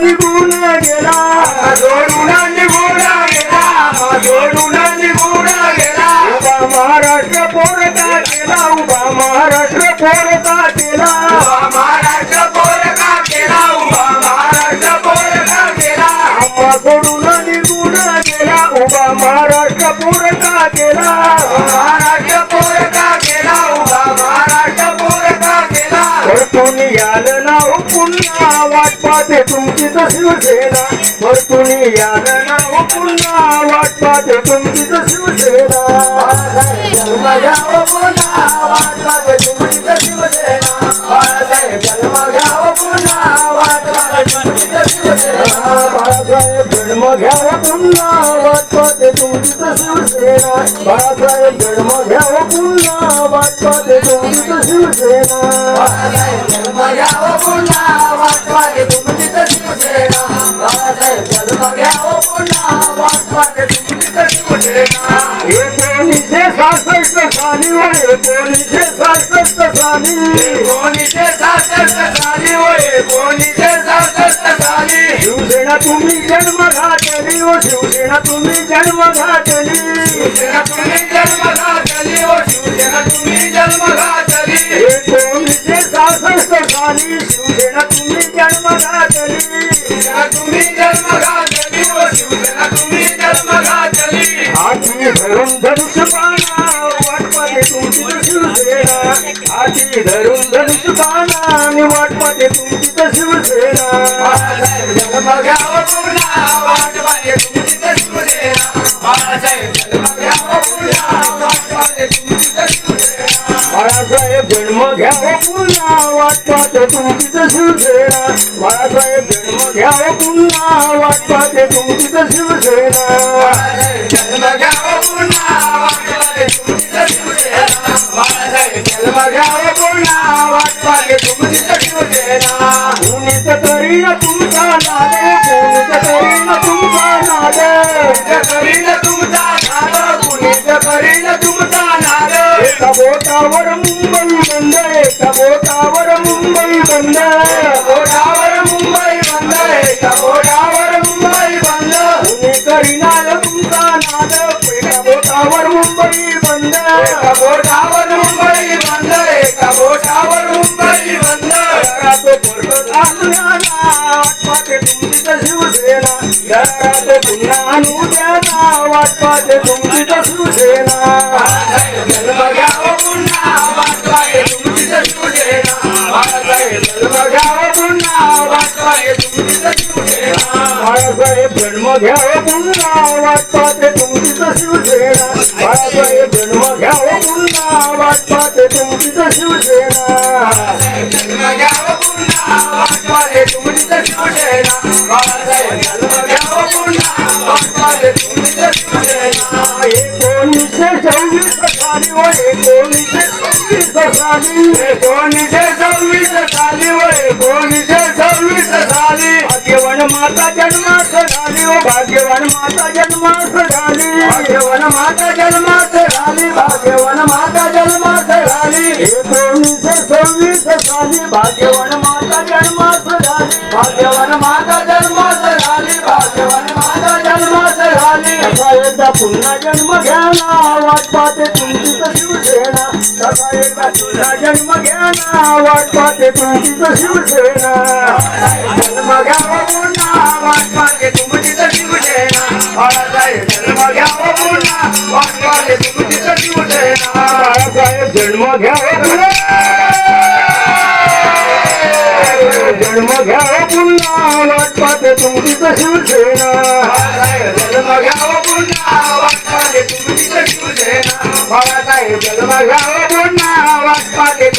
निघून गेला सोडून निघून गेला सोडून निघून गेला उभा महाराष्ट्र पोरका केला उभा महाराष्ट्र पोरका केला महाराष्ट्र पोरका केला उभा महाराष्ट्र पोरका केला आम्हा सोडून निघून गेला उभा महाराष्ट्र पोरका केला महाराष्ट्र पोरका केला उभा महाराष्ट्र पोरका केला परतून याल नाव पुन्हा वाट पाहते तुमचीच शिवसेना परतून याल नाव पुन्हा वाट पाहते तुमचीच शिवसेना जन्म घ्यावं पुन्हा वाट पाहते तुमचीच शिवसेना बाळासाहेब जन्म घ्यावं पुन्हा वाट पाहते तुमचीच शिवसेना बाळासाहेब जन्म घ्यावा पुन्हा वाट पाहते तुमचीच शिवसेना बाळासाहेब जन्म घ्यावा पुन्हा वाट पाहते तुमचीच शिवसेना बाळासाहेब जन्म घ्यावं पुन्हा वाट पाहते तुमचीच शिवसेना बाळासाहेब जन्म घ्यावं पुन्हा वाट पाहते तुमचीच शिवसेना 1966 साली 1966 साली 1966 साली होय 1966 साली शिवसेना तुम्ही जन्म घातली ओ शिवसेना तुम्ही जन्म घातली शिवसेना तुम्ही जन्म घातली ओ शिवसेना तुम्ही जन्म घातली 1966 साली शिवसेना तुम्ही जन्म घातली शिवसेना तुम्ही जन्म घातली ओ शिवसेना तुम्ही जन्म घातली आठी धरून धनुष बाणा वाट पाहते तुमचीच शिवसेना आठी धरून धनुष बाणा आणि वाट पाहते तुमचीच शिवसेना बाळासाहेब जन्म घ्यावं पुन्हा वाट पाहते तुमचीच शिवसेना बाळासाहेब जन्म घ्यावं पुन्हा वाट पाहते तुमचीच शिवसेना बाळासाहेब जन्म घ्यावा पुन्हा वाट पाहते तुमचीच शिवसेना बाळासाहेब जन्म घ्यावा पुन्हा वाट पाहते तुमचीच शिवसेना बाळासाहेब जन्म घ्यावं पुन्हा वाट पाहते तुमचीच शिवसेना बाळासाहेब जन्म घ्यावं पुन्हा वाट पाहते तुमचीच शिवसेना कुणीच करीन तुमचा नाद कुणीच करीन तुमचा नाद करीन तुमचा नाद कुणीच करीन तुमचा नाद एका बोटावर मुंबई बंद एका बोटावर मुंबई बंद बोटावर मुंबई बंद एका बोटावर मुंबई बंद कुणी करीनाल तुमचा नाद एका बोटावर मुंबई बंद एका बोटावर मुंबई बंद एका बोटावर मुंबई बंद घरात परत आणूयाला वाट पाहते तुमचीच शिवसेना घरात पुन्हा आणू द्याला वाट पाहते तुमचीच शिवसेना बाळासाहेब जन्म घ्यावं पुन्हा वाट पाहते तुमचीच शिवसेना बाळासाहेब जन्म घ्यावं पुन्हा वाट पाहते तुमचीच शिवसेना बाळासाहेब जन्म घ्यावा पुन्हा वाट पाहते तुमचीच शिवसेना बाळासाहेब जन्म घ्यावा पुन्हा वाट पाहते तुमचीच शिवसेना बाळासाहेब जन्म घ्यावं पुन्हा वाट पाहते तुमचीच शिवसेना बाळासाहेब जन्म घ्यावं पुन्हा वाट पाहते तुमचीच शिवसेना 1926 साली व 1926 साली 1926 साली व 1926 साली भाग्यवान माता जन्मास झाली ओ भाग्यवान माता जन्मास झाली भाग्यवान माता जन्मास झाली भाग्यवान माता जन्मास झाली 1926 साली भाग्यवान माता जन्मास झाली भाग्यवान माता जन्मास झाली भाग्यवान माता जन्मास झाली सदा एकदा पुन्हा जन्म घ्याना वाट पाहते तुमचीच शिवसेना सदा एकदा पुन्हा जन्म घ्याना वाट पाहते तुमचीच शिवसेना जन्म घ्यावं पुन्हा वाट पाहते तुमचीच शिवसेना बाळासाहेब जन्म घ्यावं पुन्हा वाट पाहते तुमचीच शिवसेना बाळासाहेब जन्म घ्यावा जन्म घ्यावा पुन्हा वाट पाहते तुमचीच शिवसेना बाळासाहेब जन्म घ्यावं पुन्हा वाट पाहते तुमचीच शिवसेना बाळासाहेब जन्म घ्यावं पुन्हा वाट पाहते